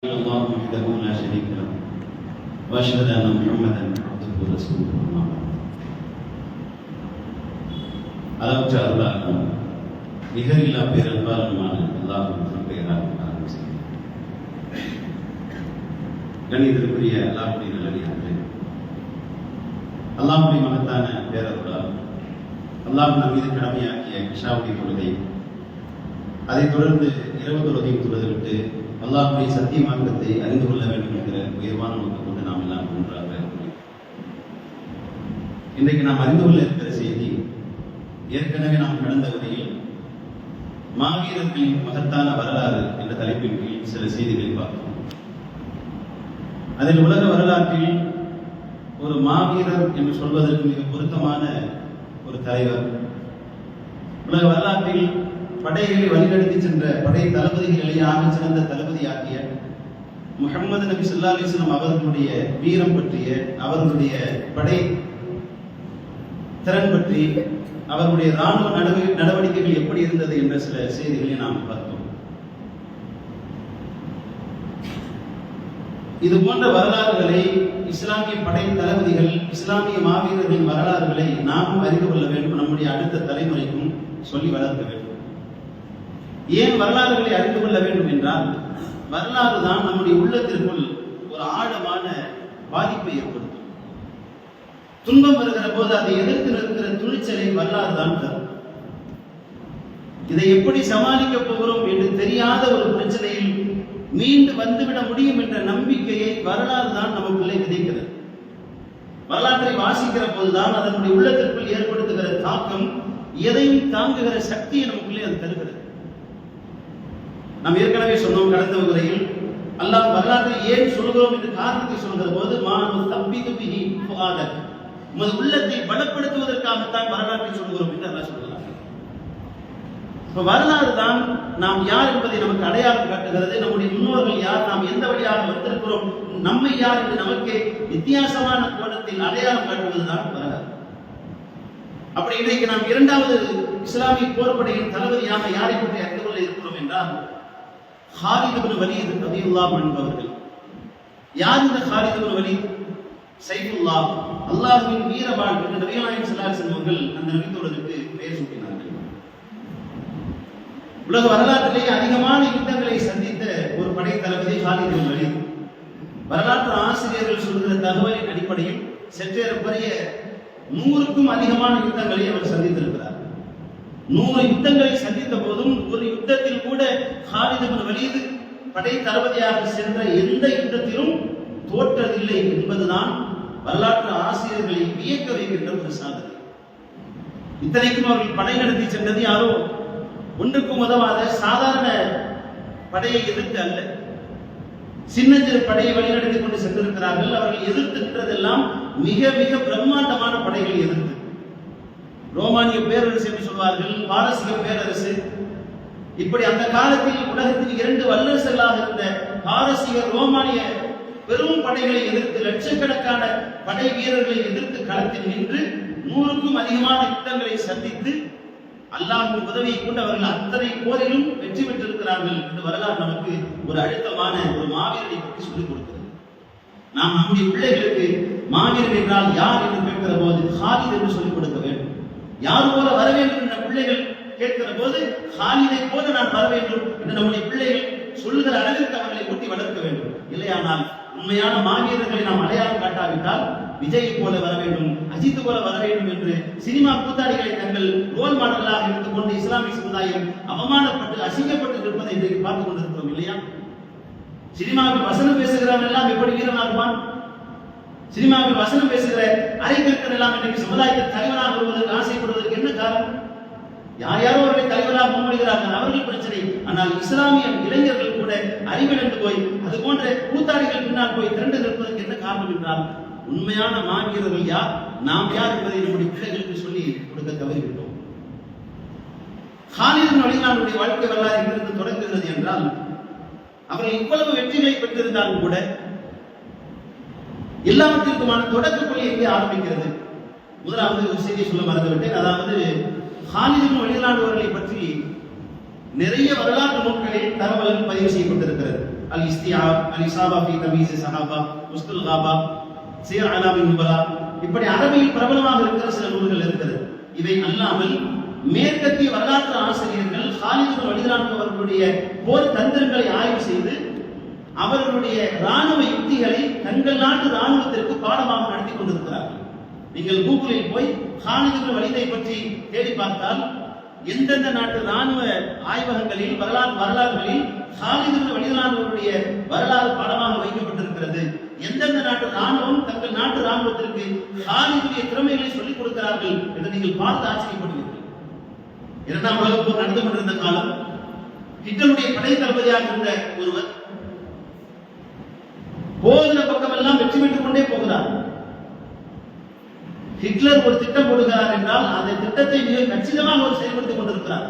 الله وحده لا شريك له واشهد ان محمدا عبده ورسوله اما بعد. அளவற்ற அருளாகும் நிகரில்லா பேரன்பாலுமான அல்லாஹ்வின் பெயரால் ஆரம்பிக்கிறேன். கணிதத்திற்குரிய அல்லாஹ்வுடைய நல்லடியார்களே, அல்லாஹ்வுடைய மகத்தான பேரருளால் அல்லாஹ் நம் மீது கடமையாக்கிய இஷாவுடைய தொழுகை, அதைத் தொடர்ந்து இரவு தொழுகையும் தொழுதுவிட்டு அல்லாஹ்வுடைய சத்திய மார்க்கத்தை அறிந்து கொள்ள வேண்டும் என்கிற உயர்வான நோக்கம் கொண்டு நாம் எல்லாம் ஒன்றாக இன்றைக்கு நாம் அறிந்து கொள்ள இருக்கிற செய்தி, ஏற்கனவே நாம் கடந்த வரையில் மாவீரர்களின் மகத்தான வரலாறு என்ற தலைப்பின் கீழ் சில செய்திகளை பார்த்தோம். அதில் உலக வரலாற்றில் ஒரு மாவீரர் என்று சொல்வதற்கு மிக பொருத்தமான ஒரு தலைவர், உலக வரலாற்றில் படைகளை வழிநடத்தி சென்ற படை தளபதிகளிலேயே ஆக சிறந்த தளபதியாகிய முஹம்மது நபி ஸல்லல்லாஹு அலைஹி வஸல்லம் அவர்களுடைய வீரம் பற்றிய, அவர்களுடைய படை திறன் பற்றி, அவர்களுடைய இராணுவ நடவடிக்கைகள் எப்படி இருந்தது என்ற சில செய்திகளை நாம் பார்த்தோம். இது போன்ற வரலாறுகளை, இஸ்லாமிய படை தளபதிகள், இஸ்லாமிய மாவீரர்களின் வரலாறுகளை நாமும் அறிந்து கொள்ள வேண்டும், நம்முடைய அடுத்த தலைமுறைக்கும் சொல்லி வளர்க்க வேண்டும். ஏன் வரலாறுகளை அறிந்து கொள்ள வேண்டும் என்றால், வரலாறு தான் நம்முடைய உள்ளத்திற்குள் ஒரு ஆழமான பாதிப்பை ஏற்படுத்தும். துன்பம் வருகிற போது அதை எதிர்த்து நிற்கிற துணிச்சலை வரலாறு தான் தரும். இதை எப்படி சமாளிக்க போகிறோம் என்று தெரியாத ஒரு பிரச்சனையில் மீண்டு வந்துவிட முடியும் என்ற நம்பிக்கையை வரலாறு தான் நமக்குள்ளே விதைக்கிறது. வரலாற்றை வாசிக்கிற போதுதான் அதனுடைய உள்ளத்திற்குள் ஏற்படுத்துகிற தாக்கம், எதையும் தாங்குகிற சக்தியை நமக்குள்ளே அது தருகிறது. நாம் ஏற்கனவே சொன்னோம் கடந்த வகுப்பில், அல்லாஹ் வரலாற்றை ஏன் சொல்கிறோம் என்று காரணத்தை சொல்கிற போது, உமது உள்ளத்தை பலப்படுத்துவதற்காகத்தான் வரலாற்றை சொல்கிறோம் என்று அல்லாஹ் சொல்கிறார். வரலாறு தான் நாம் யார் என்பதை நமக்கு அடையாளம் காட்டுகிறது. நம்முடைய முன்னோர்கள் யார், நாம் எந்த வழியாக வந்திருக்கிறோம், நம்மை யார் என்று நமக்கு வித்தியாசமான கோணத்தில் அடையாளம் காட்டுவதுதான் வரலாறு. அப்படி இன்றைக்கு நாம் இரண்டாவது இஸ்லாமிய போர்படையின் தளபதியாக யாரை பற்றி அறிந்து கொள்ள இருக்கிறோம் என்றால், ஹாலித் இப்னு வலீத் ரலியல்லாஹு அன்ஹு அவர்கள். யார் இந்த ஹாலித் இப்னு வலீத்? சைஃபுல்லாஹ், அல்லாஹ்வின் வீரவாள் என்று நபி நாயகம் ஸல்லல்லாஹு அலைஹி வஸல்லம் அவர்கள் அந்த நபித்தோழருக்கு பெயர் சூட்டினார்கள். உலக வரலாற்றிலேயே அதிகமான யுத்தங்களை சந்தித்த ஒரு படை தளபதி ஹாலித் இப்னு வலீத். வரலாற்று ஆசிரியர்கள் சொல்கிற தகவலின் அடிப்படையில் சற்றேறக்குறைய 100க்கும் அதிகமான யுத்தங்களை அவர் சந்தித்திருக்கிறார். 100 யுத்தங்களை சந்தித்த போதும் ஒரு யுத்தத்தில் கூட ஹாலித் இப்னு வலீத் படை தளபதியாக சென்ற எந்த யுத்தத்திலும் தோற்றதில்லை என்பதுதான் வரலாற்று ஆசிரியர்களை வியக்க வைக்கின்ற ஒரு சாதனை. இத்தனைக்கும் அவர்கள் படை நடத்தி சென்றது யாரோ ஒன்றுக்கும் உதவாத சாதாரண படையை எதிர்த்து அல்ல, சின்னஞ்சிறு படையை வழிநடத்தி கொண்டு சென்றிருக்கிறார்கள். அவர்கள் எதிர்த்து நின்றதெல்லாம் மிக மிக பிரம்மாண்டமான படைகளை எதிர்த்து. ரோமானிய பேரரசு என்று சொல்வார்கள், பாரசீக பேரரசு, இப்படி அந்த காலத்தில் உலகத்தில் 2 வல்லரசுகளாக இருந்த பாரசீக ரோமானிய பெரும் படைகளை எதிர்த்து, லட்சக்கணக்கான படை வீரர்களை எதிர்த்து களத்தில் நின்று 100க்கும் அதிகமான யுத்தங்களை சந்தித்து அல்லாஹ்வின் உதவியை கொண்டு அவர்கள் அத்தனை போரிலும் வெற்றி பெற்றிருக்கிறார்கள் என்று வரலாறு நமக்கு ஒரு அழுத்தமான ஒரு மாவீரனை பற்றி சொல்லிக் கொடுக்கிறது. நாம் நம்முடைய பிள்ளைகளுக்கு மாவீரன் என்றால் யார் என்று கேட்கிற போது ஹாலித் என்று சொல்லிக் கொடுக்க வேண்டும். யார் போல வர வேண்டும் என்ற பிள்ளைகள் கேட்கிற போது ஹாலிதை போல நான் வர வேண்டும் என்று நம்முடைய பிள்ளைகள் சொல்லுகிற அளவிற்கு அவர்களை ஊட்டி வளர்க்க வேண்டும். இல்லையானால் உண்மையான மாவீரர்களை நாம் அடையாளம் காட்டாவிட்டால் விஜயை போல வர வேண்டும், அஜித் போல வர வேண்டும் என்று சினிமா கூத்தாடிகளை தங்கள் ரோல் மாடலாக எடுத்துக்கொண்டு இஸ்லாமிய சமுதாயம் அவமானப்பட்டு அசிங்கப்பட்டு இருப்பதை இன்றைக்கு பார்த்துக் கொண்டிருக்கிறோம். இல்லையா? சினிமாவில் வசனம் பேசுகிறவன் எல்லாம் எப்படி வீரனாக இருப்பான்? சினிமாவில் வசனம் பேசுகிற அரைக்கற்கள் எல்லாம் இன்றைக்கு சமுதாயத்தில் தலைவராக வருவதற்கு ஆசைப்படுவதற்கு என்ன காரணம்? யார் யாரோ அவர்களை தலைவராக முன்மொழிகிறார்கள், அவர்கள் பிரச்சனை. ஆனால் இஸ்லாமிய இளைஞர்கள் கூட அறிவிழந்து போய் அது போன்ற கூத்தாடிகள் பின்னால் போய் திரண்டு நிற்பதற்கு என்ன காரணம் என்றால், உண்மையான மாவீரர்கள் யார், நாம் யார் என்பதை நம்முடைய பிள்ளைகளுக்கு சொல்லி கொடுக்க தவறிவிட்டோம். ஹாலித் இப்னு வலீத் வாழ்க்கை வரலாறு எங்கிருந்து தொடங்குகிறது என்றால், அவர்கள் இவ்வளவு வெற்றிகளை பெற்றிருந்தாலும் கூட எல்லாவற்றிற்குமான தொடக்க புள்ளி எங்கே ஆரம்பிக்கிறது? முதலாவது ஒரு செய்தியை சொல்ல மறந்துவிட்டேன். அதாவது ஹாலித் இப்னு வலீத் அவர்களை பற்றி நிறைய வரலாற்று நூல்களில் தகவல்கள் பதிவு செய்யப்பட்டிருக்கிறது. அல் இஸ்தியாப், அல் இசாபா ஃபி தமீஸ் ஸஹாபா, உஸ்துல் காபா, சீர் அலாமின் நுபலா, இப்படி அரபியில் பிரபலமாக இருக்கிற சில நூல்கள் இருக்கிறது. இவை அல்லாமல் மேற்கத்திய வரலாற்று ஆசிரியர்கள் காலித் இப்னு வலீத் அவர்களுடைய போர் தந்திரங்களை ஆய்வு செய்து அவர்களுடைய ராணுவ யுக்திகளை தங்கள் நாட்டு ராணுவத்திற்கு பாடமாக நடத்தி கொண்டிருக்கிறார்கள். நீங்கள் கூகுளில் போய் காலித் இப்னு வலீதை பற்றி தேடி பார்த்தால் எந்தெந்த நாட்டு ராணுவ ஆய்வகங்களில் வரலாறுகளில் காலித் இப்னு வலீத் அவர்களுடைய வரலாறு பாடமாக வைக்கப்பட்டிருக்கிறது, எந்தெந்த நாட்டு ராணுவம் தங்கள் நாட்டு ராணுவத்திற்கு காலிதுடைய திறமைகளை சொல்லிக் கொடுக்கிறார்கள் என்று நீங்கள் பார்த்து ஆச்சரியப்படுவீர்கள். இரண்டாம் உலகப் போர் நடந்து கொண்டிருந்த காலம், ஹிட்லருடைய படை தளபதியாக இருந்த ஒருவர் போகிற பக்கமெல்லாம் வெற்றி பெற்றுக் கொண்டே போகிறார். ஹிட்லர் ஒரு திட்டம் போடுகிறார் என்றால் அந்த திட்டத்தை மிக கச்சிதமாக அவர் செயல்படுத்திக் கொண்டிருக்கிறார்.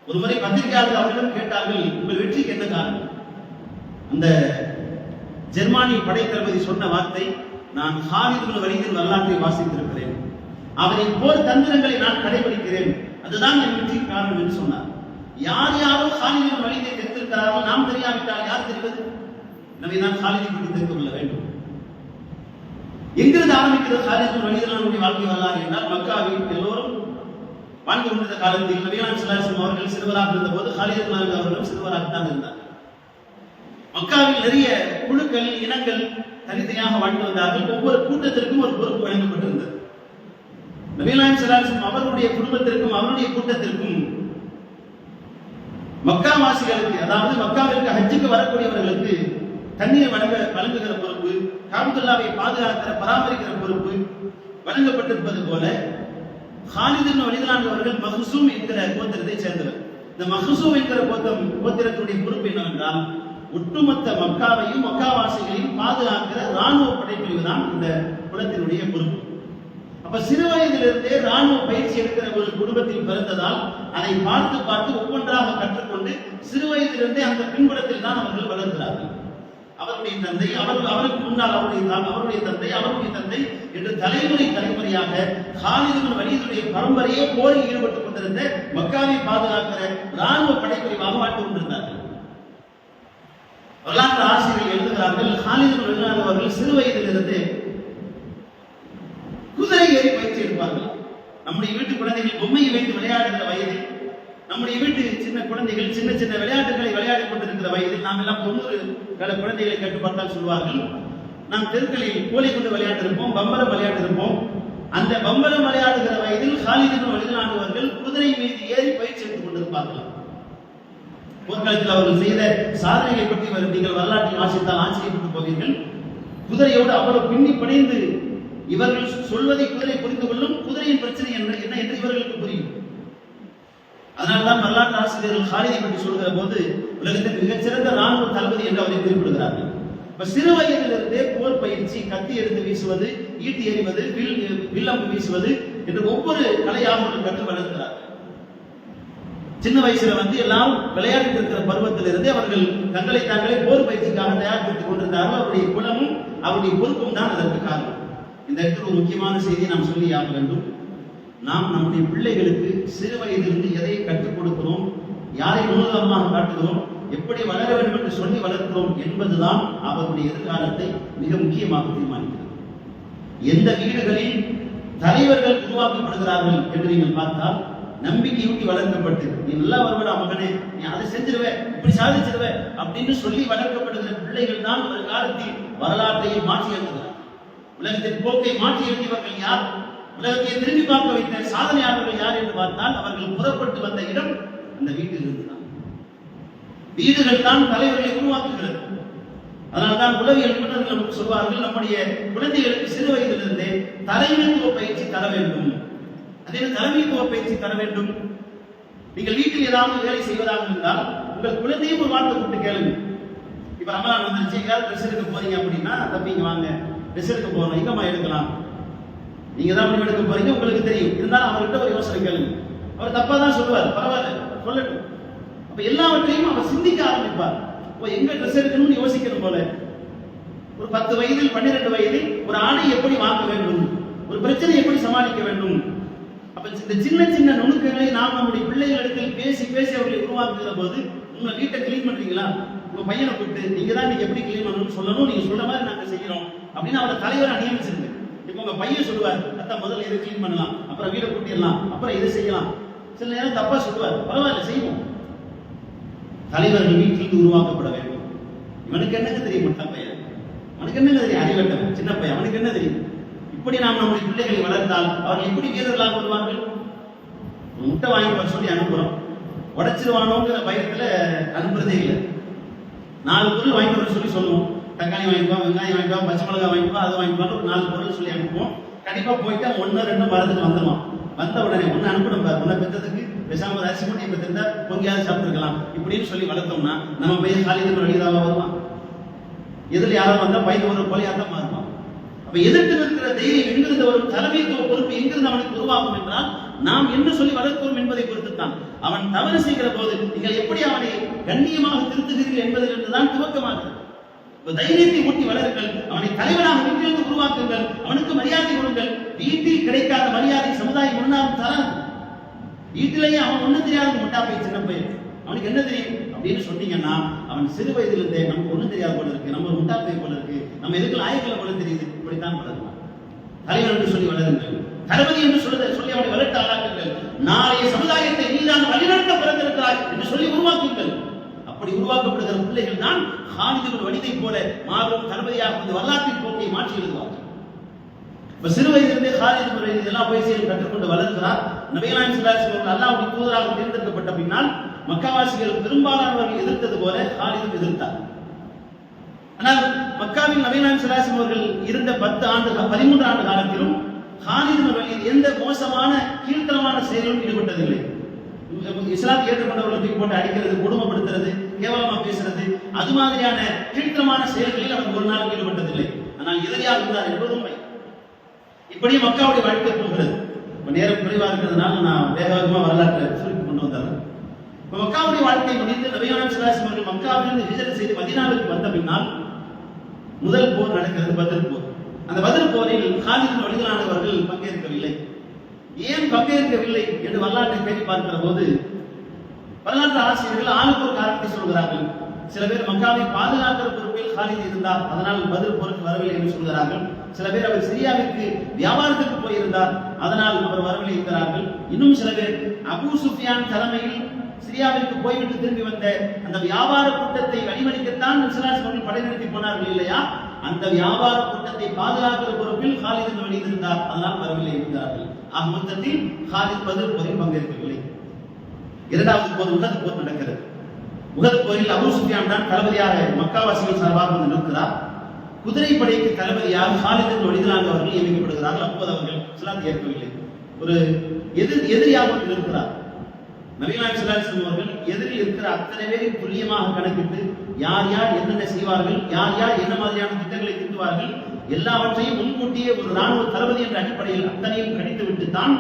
ஒருமுறை பத்திரிகையாளர்கள் அவரிடம் கேட்டார்கள், உங்கள் வெற்றிக்கு என்ன காரணம்? அந்த ஜெர்மானிய படை தளபதி சொன்ன வார்த்தை, நான் காலித் இப்னு வலீதின் வரலாற்றை வாசித்திருக்கிறேன், அவரின் போர் தந்திரங்களை நான் கடைபிடிக்கிறேன், அதுதான் என் வெற்றிக்கு காரணம் என்று சொன்னார். யார் யாரோ காலித் இப்னு வலீதை தெரிந்திருக்கிறார்கள், நாம் தெரியாவிட்டால் யார் தெரிவது? எனவே தான் காலிதை பற்றி தெரிந்து கொள்ள வேண்டும். எங்கிருந்து ஆரம்பிக்கிறது காலித் இப்னு வலீத் வாழ்க்கை வரலாறு என்றால், மக்காவில் எல்லோரும் வாழ்ந்து கொண்டிருந்த காலத்தில் நபிகள் ஸல்லல்லாஹு அலைஹி வஸல்லம் அவர்கள் சிறுவராக இருந்தபோது காலித் இப்னு வலீத் அவர்களும் சிறுவராகத்தான் இருந்தார். மக்காவில் நிறைய குழுக்கள் இனங்கள் தனித்தனியாக வாழ்ந்து வந்தார்கள். ஒவ்வொரு கூட்டத்திற்கும் ஒரு பொறுப்பு வழங்கப்பட்டிருந்தது. நபிகள் ஸல்லல்லாஹு அலைஹி வஸல்லம் அவர்களுடைய குடும்பத்திற்கும் அவருடைய கூட்டத்திற்கும் மக்காவாசிகளுக்கு, அதாவது மக்காவிற்கு ஹஜ்ஜுக்கு வரக்கூடியவர்களுக்கு தண்ணீர் வழங்குகிற பொறுப்பு, காபத்துல்லாவை பாதுகாக்கிற பராமரிக்கிற பொறுப்பு வழங்கப்பட்டிருப்பது போல காலித் இப்னு வலீத் அவர்கள் மஹ்சூம் என்கிற கோத்திரத்தை சேர்ந்தவர். இந்த மஹ்சூம் என்கிற கோத்திரத்துடைய பொறுப்பு என்னவென்றால், ஒட்டுமொத்த மக்காவையும் மக்காவாசிகளையும் பாதுகாக்கிற ராணுவ படைப்பிரிவு தான் இந்த குலத்தினுடைய பொறுப்பு. அப்ப சிறு வயதிலிருந்தே ராணுவ பயிற்சி எடுக்கிற ஒரு குடும்பத்தில் பிறந்ததால் அதை பார்த்து பார்த்து ஒவ்வொன்றாக கற்றுக்கொண்டு சிறு வயதிலிருந்தே அந்த பின்புலத்தில் தான் அவர்கள் வளர்கிறார்கள். அவருடைய தந்தை, அவருக்கு முன்னால் அவருடைய தந்தை, அவருடைய தந்தை என்று தலைமுறையாக காலித் இப்னு வலீதுடைய பரம்பரையே போரில் ஈடுபட்டுக் கொண்டிருந்த மக்காவை பாதுகாக்கிற ராணுவ படைப்பிரிவாக வாழ்ந்து கொண்டிருந்தார்கள். வரலாற்று ஆசிரியர்கள் எழுதுகிறார்கள், காலித் இப்னு வலீத் அவர்கள் சிறு வயதிலிருந்து குதிரை ஏறி பயிற்சி எடுப்பார்கள். நம்முடைய வீட்டு குழந்தைகள் பொம்மையை வைத்து விளையாடுகிற வயதில், நம்முடைய வீட்டு சின்ன குழந்தைகள் சின்ன சின்ன விளையாட்டுகளை விளையாடிக் கொண்டிருக்கிற வயதில், நாம் எல்லாம் 90 குழந்தைகளை கேட்டு பார்த்தால் சொல்வார்கள், நாம் தெருக்களில் கோழி கொண்டு விளையாட்டிருப்போம், பம்பரம் விளையாட்டிருப்போம். அந்த பம்பரம் விளையாடுகிற வயதில் காலித் இப்னு வலீத் அவர்கள் குதிரை மீது ஏறி பயிற்சி எடுத்துக் கொண்டிருப்பார்கள். போர்க்களத்தில் அவர்கள் செய்த சாதனைகளை பற்றி நீங்கள் வரலாற்றில் வாசித்தால் ஆச்சரியப்பட்டு போவீர்கள். குதிரையோடு அவ்வளவு பின்னி பிணைந்து இவர்கள் சொல்வதை குதிரை புரிந்து கொள்ளும், குதிரையின் பிரச்சனை என்ன என்று இவர்களுக்கு புரியும். அதனால்தான் வரலாற்று ஆசிரியர்கள் காலிதை பற்றி சொல்கிற போது உலகத்தின் மிகச்சிறந்த ராணுவ தளபதி என்று அவரை குறிப்பிடுகிறார்கள். இப்ப சிறு வயதிலிருந்தே போர் பயிற்சி, கத்தி எடுத்து வீசுவது, ஈட்டி எறிவது, வில்லம்பு வீசுவது என்று ஒவ்வொரு கலையாக அவர்கள் கற்று வளர்க்கிறார்கள். சின்ன வயசுல எல்லாம் விளையாடிட்டு இருக்கிற பருவத்திலிருந்து அவர்கள் தங்களை தாங்களே போர் பயிற்சிக்காக தயார்படுத்திக் கொண்டிருந்தார்கள். அவருடைய குலமும் அவருடைய பொறுப்பும் தான் அதற்கு காரணம். இந்த இடத்துல ஒரு முக்கியமான செய்தியை நாம் சொல்லி ஆக வேண்டும். நாம் நம்முடைய பிள்ளைகளுக்கு சிறு வயதிலிருந்து எதை கற்றுக் கொடுக்கிறோம், யாரை நூலகமாக காட்டுகிறோம், எப்படி வளர வேண்டும் என்று சொல்லி வளர்க்கிறோம் என்பதுதான் அவருடைய எதிர்காலத்தை மிக முக்கியமாக தீர்மானிக்கிறது. எந்த வீடுகளில் தலைவர்கள் உருவாக்கப்படுகிறார்கள் என்று நீங்கள் பார்த்தால், நம்பிக்கையூட்டி வளர்க்கப்பட்டு, நீ நல்லா வருவடா மகனே, நீ அதை செஞ்சிருவ, இப்படி சாதிச்சிருவ அப்படின்னு சொல்லி வளர்க்கப்படுகிற பிள்ளைகள் தான் ஒரு காலத்தில் வரலாற்றையை மாற்றி எழுதுகிறார். உலகத்தின் போக்கை மாற்றி எழுதியவர்கள் யார், உலகத்தை திரும்பி பார்க்க வைத்த சாதனையாளர்கள் யார் என்று பார்த்தால், அவர்கள் புறப்பட்டு வந்த இடம் அந்த வீட்டில் இருந்துதான். வீடுகள் தான் தலைவர்களை உருவாக்குகிறது. அதனால்தான் உளவியல் நிபுணர்கள் நமக்கு சொல்வார்கள், நம்முடைய குழந்தைகளுக்கு சிறு வயதிலிருந்தே தலைமைத்துவ பயிற்சி தர வேண்டும். அதே தலைமைத்துவ பயிற்சி தர வேண்டும். நீங்கள் வீட்டில் ஏதாவது வேலை செய்வதாக இருந்தால் உங்கள் குழந்தையும் ஒரு வார்த்தை கூப்பிட்டு கேளுங்க. இப்ப ரமலான் வந்துருச்சு, எங்கேயாவது ட்ரெஸ் எடுக்க போறீங்க அப்படின்னா, தம்பிங்க வாங்க ட்ரெஸ் எடுக்க போறோம், எங்கம்மா எடுக்கலாம், நீங்க தான் முடிவு எடுக்க போறீங்க, உங்களுக்கு தெரியும். இருந்தாலும் அவர்கிட்ட ஒரு யோசனை கேளுங்க. அவர் தப்பா தான் சொல்லுவார், பரவாயில்ல சொல்லட்டும். அப்ப எல்லாவற்றையும் அவர் சிந்திக்க ஆரம்பிப்பார். எங்க ட்ரெஸ் எடுக்கணும்னு யோசிக்கணும் போல. ஒரு 10 வயதில் 12 வயதில் ஒரு ஆடை எப்படி வாங்க வேண்டும், ஒரு பிரச்சனை எப்படி சமாளிக்க வேண்டும். அப்ப இந்த சின்ன சின்ன நுணுக்கங்களை நாம் நம்முடைய பிள்ளைகளிடத்தில் பேசி பேசி அவர்களை உருவாக்குகிற போது, உங்க வீட்டை கிளீன் பண்றீங்களா, உங்க பையனை கூப்பிட்டு நீங்க தான் நீங்க எப்படி கிளீன் பண்ணணும்னு சொல்லணும், நீங்க சொல்ற மாதிரி நாங்க செய்யறோம் அப்படின்னு அவரை தலைவரை நியமிச்சிருங்க. இப்போ உங்க பையன் சொல்லுவார், அத்தா முதல்ல இதை கிளீன் பண்ணலாம், அப்புறம் வீடை கூட்டிடலாம், அப்புறம் இதை செய்யலாம். சில நேரம் தப்பா சொல்லுவார், பரவாயில்ல செய்வோம். தலைவர்கள் வீட்டிலிருந்து உருவாக்கப்பட வேண்டும். இவனுக்கு என்னங்க தெரியும், மொத்த பையன் அவனுக்கு என்ன தெரியும், அறிவட்டவன் சின்ன பையன் அவனுக்கு என்ன தெரியும். இப்படி நாம் நம்முடைய பிள்ளைகளை வளர்த்தால் அவர்கள் எப்படி வீரர்களாக வருவார்கள்? முட்டை வாங்கி வர சொல்லி அனுப்புறோம், உடைச்சிருவானோங்கிற பயத்துல அனுப்புறதே இல்லை. 4 பொருள் வாங்கி வர சொல்லி சொல்லுவோம், தக்காளி வாங்கிக்குவோம், வெங்காயம் வாங்கிக்குவோம், பச்சை மிளகாய் வாங்கிக்குவோம், அதை வாங்கிக்குவோம், ஒரு 4 பொருள் சொல்லி அனுப்புவோம். கண்டிப்பா போயிட்டா 1 2 மரத்துக்கு வந்துடுவான். வந்த உடனே ஒன்னு அனுப்பணும் பாரு, ஒன்ன பெற்றதுக்கு பேசாம ஒரு அரிசி மூட்டை பெற்றிருந்தா பொங்கியாவது சாப்பிட்டுருக்கலாம் இப்படின்னு சொல்லி வளர்த்தோம்னா நம்ம பையன் காலிது வழிதாவா வருவான். எதில் யாரும் வந்தா பையன் ஒரு கொலையாதான் மாறுவான். அப்ப எதிர்த்து நிற்கிற தைரியம் எங்கிருந்து வரும், தலைமைத்துவ பொறுப்பு எங்கிருந்து அவனுக்கு உருவாகும் என்றால் நாம் என்ன சொல்லி வளர்க்கிறோம் என்பதை பொறுத்துத்தான். அவன் தவறு செய்கிற போது நீங்கள் எப்படி அவனை கண்ணியமாக திருத்துகிறீர்கள் என்பதிலிருந்து தான் துவக்கமாகிறது. தைரியத்தை ஊட்டி வளருங்கள், அவனை தலைவனாக வீட்டிலிருந்து உருவாக்குங்கள், அவனுக்கு மரியாதை கொடுங்கள். வீட்டில் கிடைக்காத மரியாதை சமுதாயம் முன்னாலும் தராது. வீட்டிலேயே அவன் ஒண்ணு தெரியாத முட்டா போய் சின்ன பையன், அவனுக்கு என்ன தெரியும் அப்படின்னு சொன்னீங்கன்னா அவன் சிறு வயதிலிருந்தே நமக்கு ஒண்ணும் தெரியாத போல இருக்கு, நம்ம ஒரு முட்டா பையன் போல இருக்கு, நம்ம எதுக்கு லாயக்கில் போல தெரியுது, இப்படித்தான் வளருவான். தலைவர் என்று சொல்லி வளருங்கள், தளபதி என்று சொல்லி அவனை வளர்த்து ஆளாக்குங்கள். நாளைய சமுதாயத்தை நீதான் வழிநடத்த பிறந்திருக்கிறாய் என்று சொல்லி உருவாக்குங்கள். அப்படி உருவாக்கப்படுகிற பிள்ளைகள் தான் காலித் இப்னு வலீதை போல மாபெரும் தளபதியாக வந்து வரலாற்றின் போக்கை மாற்றி எழுதுவார்கள். இப்ப சிறு வயதிலிருந்தே காலித் இப்னு வலீத் எல்லா பயிற்சியையும் கற்றுக்கொண்டு வளர்க்கிறார். நபிகள் நாயகம் ஸல்லல்லாஹு அலைஹி வஸல்லம் அல்லாஹ்வுடைய தூதராக தேர்ந்தெடுக்கப்பட்ட பின்னால் மக்காவாசிகள் பெரும்பாலானவர்கள் எதிர்த்தது போல காலிதும் எதிர்த்தார். ஆனால் மக்காவில் நபிகள் நாயகம் ஸல்லல்லாஹு அலைஹி வஸல்லம் அவர்கள் இருந்த 13 ஆண்டு காலத்திலும் காலித் இப்னு வலீத் எந்த மோசமான கீழ்த்தரமான செயலிலும் ஈடுபட்டதில்லை. இஸ்லாத்தை ஏற்றுக்கொண்டவர்களை போட்டு அடிக்கிறது, கொடுமைப்படுத்துறது, கேவலமா பேசுறது, அது மாதிரியான கீழ்த்தரமான செயல்களில் அவர் ஒரு நாள் ஈடுபட்டதில்லை. ஆனால் எதிரியாக இருந்தார் என்பது உண்மை. இப்படி மக்காவுடைய வாழ்க்கை போகிறது. நேரம் குறைவாக இருக்கிறதுனால நான் வேகமாக வரலாற்றை சுருக்கி கொண்டு வந்தேன். மக்காவுடைய வாழ்க்கை முடிந்து நபிகள் நாயகம் ஸல்லல்லாஹு அலைஹி வஸல்லம் மக்காவிலிருந்து ஹிஜ்ரத் செய்து மதீனாவுக்கு வந்த பின்னால் முதல் போர் நடக்கிறது, பத்ர் போர். அந்த பத்ர் போரில் காலித் இப்னு வலீத் அவர்கள் பங்கேற்கவில்லை. ஏன் பங்கேற்கவில்லை என்று வரலாற்றை தேடி பார்க்கிற போது வரலாற்று ஆசிரியர்கள் ஆளுக்கு ஒரு காரணத்தை சொல்கிறார்கள். சில பேர் மக்காவை பாதுகாக்கிற பொறுப்பில் காலித் இருந்தார், அதனால் பத்ர் போருக்கு வரவில்லை என்று சொல்கிறார்கள். சில பேர் அவர் சிரியாவிற்கு வியாபாரத்திற்கு போயிருந்தார், அதனால் அவர் வரவில்லை என்கிறார்கள். இன்னும் சில பேர் அபூ சுஃபியான் தலைமையில் சிரியாவிற்கு போய்விட்டு திரும்பி வந்த அந்த வியாபார கூட்டத்தை வழிமறிக்கத்தான் அவர்கள் படைநடத்தி போனார்கள் இல்லையா, அந்த வியாபார கூட்டத்தை பாதுகாக்கிற பொறுப்பில் காலித் இப்னு வலீத் இருந்தார், அதனால் வரவில்லை என்கிறார்கள். ஆக மொத்தத்தில் காலித் பத்ர் போரில் பங்கேற்கவில்லை. இரண்டாவது போர் உஹத் போர் நடக்கிறது. உஹத் போரில் அபூ சுஃபியான் தான் தளபதியாக மக்காவாசிகள் சார்பாக வந்து நிற்கிறார். குதிரைப்படைக்கு தளபதியாக காலித் இப்னு வலீத் அவர்கள் நியமிக்கப்படுகிறார்கள். அப்போது அவர்கள் இஸ்லாத்தை ஏற்கவில்லை. ஒரு எதிரியாக இருக்கிறார். நபிகள் நாயகம் ஸல்லல்லாஹு அலைஹி வஸல்லம் அவர்கள் எதிரில் இருக்கிற அத்தனை பேரையும் துல்லியமாக கணக்கிட்டு யார் யார் என்னென்ன செய்வார்கள், யார் யார் என்ன மாதிரியான திட்டங்களை தீட்டுவார்கள், எல்லாவற்றையும் முன்கூட்டியே ஒரு ராணுவ தளபதி என்ற அடிப்படையில் அத்தனையும் கணித்து விட்டு தான்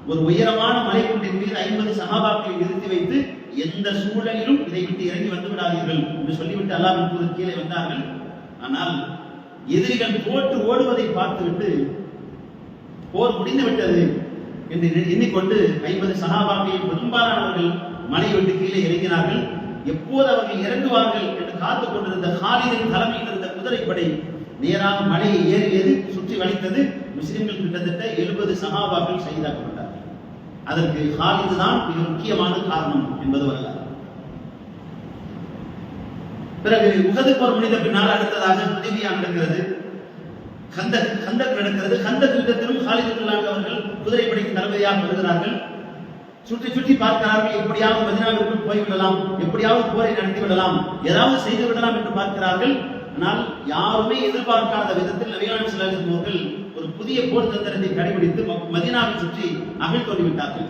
ஒரு உயரமான மலைக்குன்றின் மீது 50 சஹாபாக்களை நிறுத்தி வைத்து எந்த சூழலிலும் இதை விட்டு இறங்கி வந்து விடாதீர்கள் என்று சொல்லிவிட்டு அல்லாஹ்வின் தூதர் கீழே வந்தார்கள். ஆனால் எதிரிகள் தோற்று ஓடுவதை பார்த்துவிட்டு போர் முடிந்து விட்டது என்று எண்ணிக்கொண்டு 50 சஹாபாக்களில் பெரும்பாலானவர்கள் மலையை விட்டு கீழே இறங்கினார்கள். எப்போது அவர்கள் இறங்குவார்கள் என்று காத்துக் கொண்டிருந்த காலிதின் தலைமையில் இருந்த குதிரைப்படை நேராக மலையை ஏறியது, சுற்றி வளைத்தது. முஸ்லிம்கள் கிட்டத்தட்ட 70 சஹாபாக்கள் ஷஹீதாக்கப்பட்டார்கள். அதற்கு காலிது தான் மிக முக்கியமான காரணம் என்பது வரலாறு. பிறகு உஹது போர் முடிந்த பின்னால் அடுத்ததாக ஹுதைபியா நடக்கிறது, கந்தக் நடக்கிறது. கந்தக் யுத்தத்திலும் காலித் இப்னு அவர்கள் குதிரைப்படைக்கு தளபதியாக வருகிறார்கள். சுற்றி சுற்றி பார்க்கிறார்கள், எப்படியாவது மதீனாவிற்குள் போய்விடலாம், எப்படியாவது போரை நடத்தி விடலாம், ஏதாவது செய்து விடலாம் என்று பார்க்கிறார்கள். ஆனால் யாருமே எதிர்பார்க்காத விதத்தில் நபிகள் நாயகம் ஸல்லல்லாஹு அலைஹி வஸல்லம் அவர்கள் ஒரு புதிய போர் தந்திரத்தை கடைபிடித்து மதீனாவை சுற்றி அகழ் தோண்டிவிட்டார்கள்.